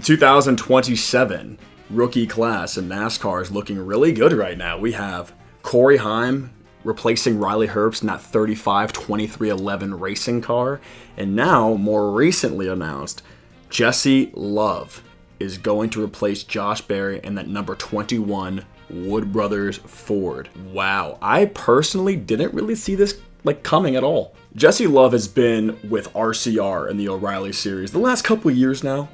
The 2027 rookie class in NASCAR is looking really good right now. We have Corey Heim replacing Riley Herbst in that 35-23-11 racing car. And now, more recently announced, Jesse Love is going to replace Josh Berry in that number 21 Wood Brothers Ford. Wow, I personally didn't really see this coming at all. Jesse Love has been with RCR in the O'Reilly Series the last couple of years now.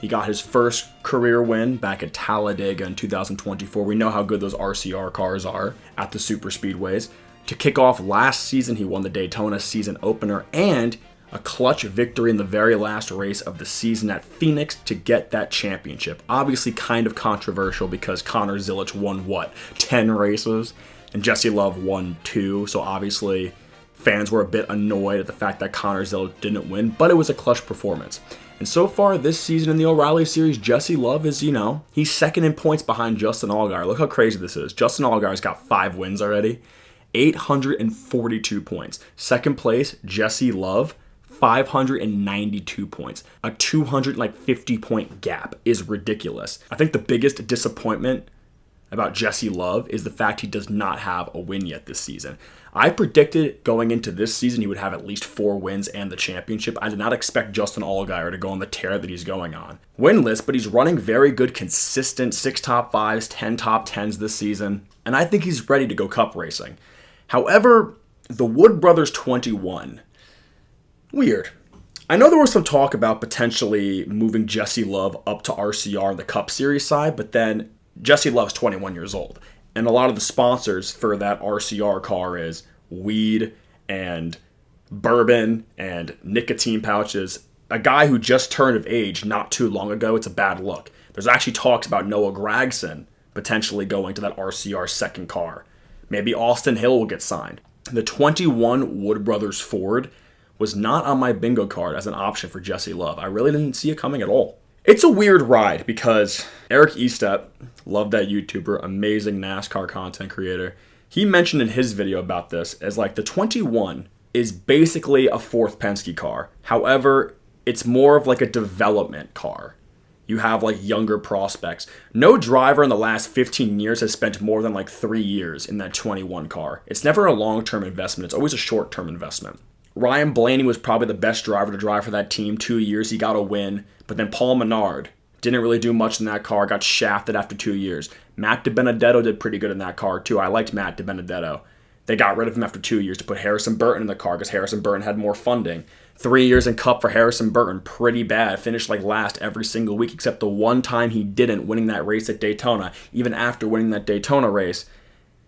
He got his first career win back at Talladega in 2024. We know how good those RCR cars are at the super speedways. To kick off last season, he won the Daytona season opener and a clutch victory in the very last race of the season at Phoenix to get that championship. Obviously kind of controversial because Connor Zilisch won, 10 races? And Jesse Love won 2, so obviously fans were a bit annoyed at the fact that Connor Zilisch didn't win, but it was a clutch performance. And so far this season in the O'Reilly Series, Jesse Love is, he's second in points behind Justin Allgaier. Look how crazy this is. Justin Allgaier's got 5 wins already. 842 points. Second place, Jesse Love, 592 points. A 250-point gap is ridiculous. I think the biggest disappointment about Jesse Love is the fact he does not have a win yet this season. I predicted going into this season he would have at least 4 wins and the championship. I did not expect Justin Allgaier to go on the tear that he's going on. Winless, but he's running very good, consistent 6 top 5s, 10 top 10s this season, and I think he's ready to go cup racing. However, the Wood Brothers 21, weird. I know there was some talk about potentially moving Jesse Love up to RCR in the Cup Series side, but then Jesse Love's 21 years old. And a lot of the sponsors for that RCR car is weed and bourbon and nicotine pouches. A guy who just turned of age not too long ago, it's a bad look. There's actually talks about Noah Gragson potentially going to that RCR second car. Maybe Austin Hill will get signed. The 21 Wood Brothers Ford was not on my bingo card as an option for Jesse Love. I really didn't see it coming at all. It's a weird ride because Eric Estep, love that YouTuber, amazing NASCAR content creator, he mentioned in his video about this as the 21 is basically a 4th Penske car. However, it's more of a development car. You have younger prospects. No driver in the last 15 years has spent more than 3 years in that 21 car. It's never a long-term investment. It's always a short-term investment. Ryan Blaney was probably the best driver to drive for that team. 2 years, he got a win. But then Paul Menard didn't really do much in that car, got shafted after 2 years. Matt DiBenedetto did pretty good in that car, too. I liked Matt DiBenedetto. They got rid of him after 2 years to put Harrison Burton in the car because Harrison Burton had more funding. 3 years in Cup for Harrison Burton, pretty bad. Finished last every single week except the one time he didn't, winning that race at Daytona. Even after winning that Daytona race,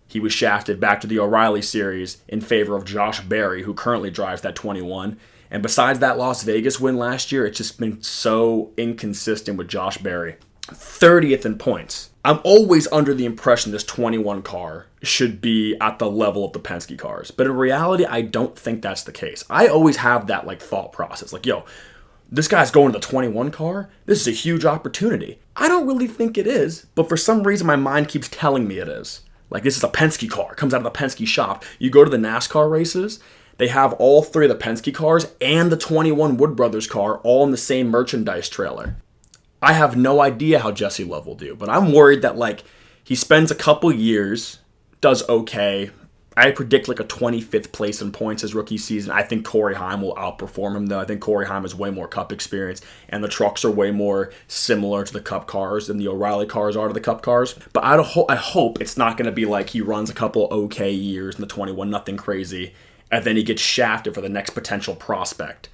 he was shafted back to the O'Reilly Series in favor of Josh Berry, who currently drives that 21. And besides that Las Vegas win last year, it's just been so inconsistent with Josh Berry. 30th in points. I'm always under the impression this 21 car should be at the level of the Penske cars. But in reality, I don't think that's the case. I always have that thought process. This guy's going to the 21 car? This is a huge opportunity. I don't really think it is, but for some reason my mind keeps telling me it is. This is a Penske car. It comes out of the Penske shop. You go to the NASCAR races, they have all 3 of the Penske cars and the 21 Wood Brothers car all in the same merchandise trailer. I have no idea how Jesse Love will do, but I'm worried that he spends a couple years, does okay. I predict a 25th place in points his rookie season. I think Corey Heim will outperform him though. I think Corey Heim has way more Cup experience and the trucks are way more similar to the Cup cars than the O'Reilly cars are to the Cup cars. But I hope it's not going to be he runs a couple okay years in the 21, nothing crazy, and then he gets shafted for the next potential prospect.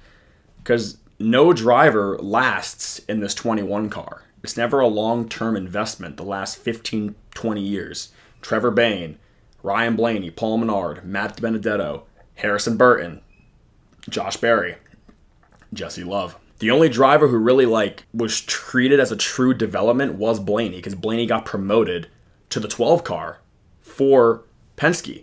Because no driver lasts in this 21 car. It's never a long-term investment the last 15, 20 years. Trevor Bayne, Ryan Blaney, Paul Menard, Matt DiBenedetto, Harrison Burton, Josh Berry, Jesse Love. The only driver who really was treated as a true development was Blaney, because Blaney got promoted to the 12 car for Penske.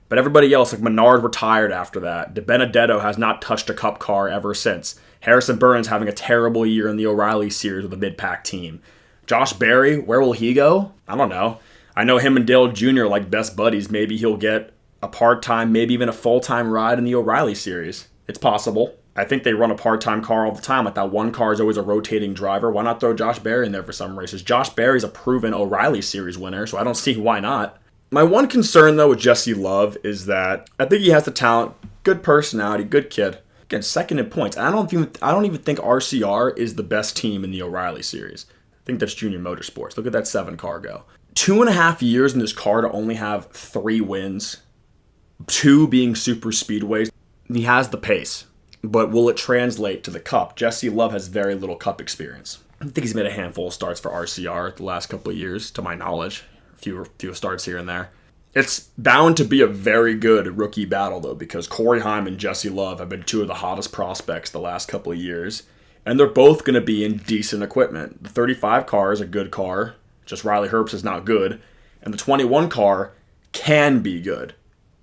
But everybody else, Menard retired after that. DiBenedetto has not touched a Cup car ever since. Harrison Burton's having a terrible year in the O'Reilly Series with a mid-pack team. Josh Berry, where will he go? I don't know. I know him and Dale Jr. are best buddies. Maybe he'll get a part-time, maybe even a full-time ride in the O'Reilly Series. It's possible. I think they run a part-time car all the time. Like that one car is always a rotating driver. Why not throw Josh Berry in there for some races? Josh Berry's a proven O'Reilly Series winner, so I don't see why not. My one concern, though, with Jesse Love is that I think he has the talent, good personality, good kid. Again, second in points. I don't even think RCR is the best team in the O'Reilly Series. I think that's Junior Motorsports. Look at that 7-car go. 2.5 years in this car to only have 3 wins, 2 being super speedways. He has the pace. But will it translate to the Cup? Jesse Love has very little Cup experience. I think he's made a handful of starts for RCR the last couple of years, to my knowledge. A few starts here and there. It's bound to be a very good rookie battle, though, because Corey Heim and Jesse Love have been 2 of the hottest prospects the last couple of years. And they're both going to be in decent equipment. The 35 car is a good car, just Riley Herbst is not good. And the 21 car can be good.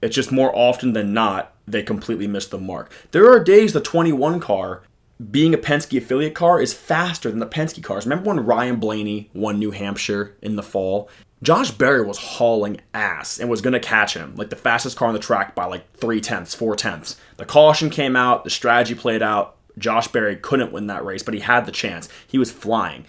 It's just more often than not, they completely miss the mark. There are days the 21 car, being a Penske affiliate car, is faster than the Penske cars. Remember when Ryan Blaney won New Hampshire in the fall? Josh Berry was hauling ass and was going to catch him, like the fastest car on the track by like 3/10, 4/10. The caution came out, the strategy played out. Josh Berry couldn't win that race, but he had the chance. He was flying.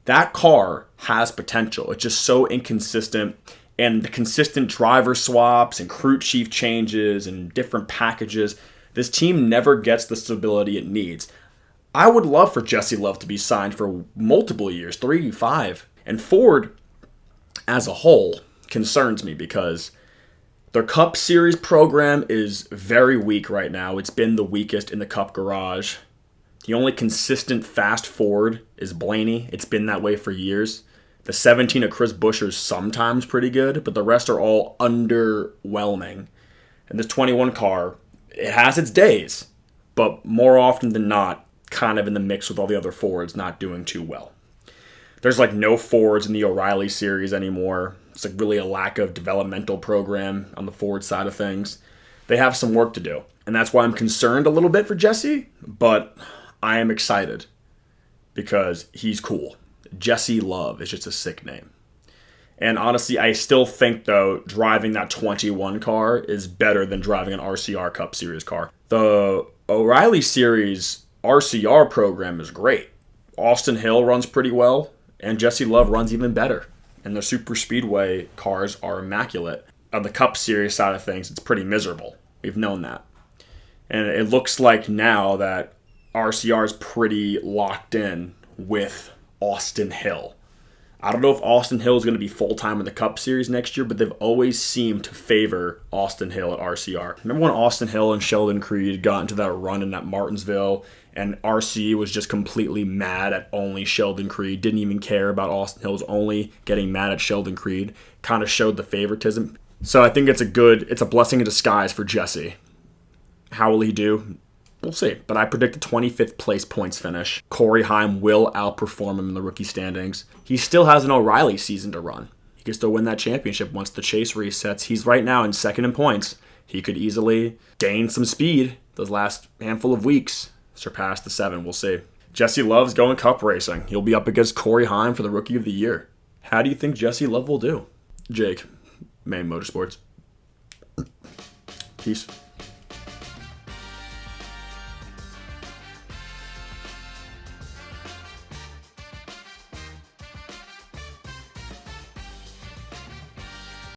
That car has potential. It's just so inconsistent. And the consistent driver swaps and crew chief changes and different packages, this team never gets the stability it needs. I would love for Jesse Love to be signed for multiple years, 3, 5. And Ford, as a whole, concerns me because their Cup Series program is very weak right now. It's been the weakest in the Cup garage. The only consistent fast Ford is Blaney. It's been that way for years. The 17 of Chris Buescher's sometimes pretty good, but the rest are all underwhelming. And this 21 car, it has its days, but more often than not, kind of in the mix with all the other Fords, not doing too well. There's like no Fords in the O'Reilly series anymore. It's like really a lack of developmental program on the Ford side of things. They have some work to do. And that's why I'm concerned a little bit for Jesse, but I am excited because he's cool. Jesse Love is just a sick name. And honestly, I still think, though, driving that 21 car is better than driving an RCR Cup Series car. The O'Reilly Series RCR program is great. Austin Hill runs pretty well, and Jesse Love runs even better. And the super speedway cars are immaculate. On the Cup Series side of things, it's pretty miserable. We've known that. And it looks like now that RCR is pretty locked in with Austin Hill. I don't know if Austin Hill is going to be full-time in the Cup Series next year, but they've always seemed to favor Austin Hill at RCR. Remember when Austin Hill and Sheldon Creed got into that run in that Martinsville, and RC was just completely mad at only Sheldon Creed, didn't even care about Austin Hill, was only getting mad at Sheldon Creed, kind of showed the favoritism. So I think it's a blessing in disguise for Jesse. How will he do? We'll see, but I predict a 25th place points finish. Corey Heim will outperform him in the rookie standings. He still has an O'Reilly season to run. He can still win that championship once the chase resets. He's right now in second in points. He could easily gain some speed those last handful of weeks, surpass the 7. We'll see. Jesse Love's going Cup racing. He'll be up against Corey Heim for the Rookie of the Year. How do you think Jesse Love will do? Jake, Maine Motorsports. Peace.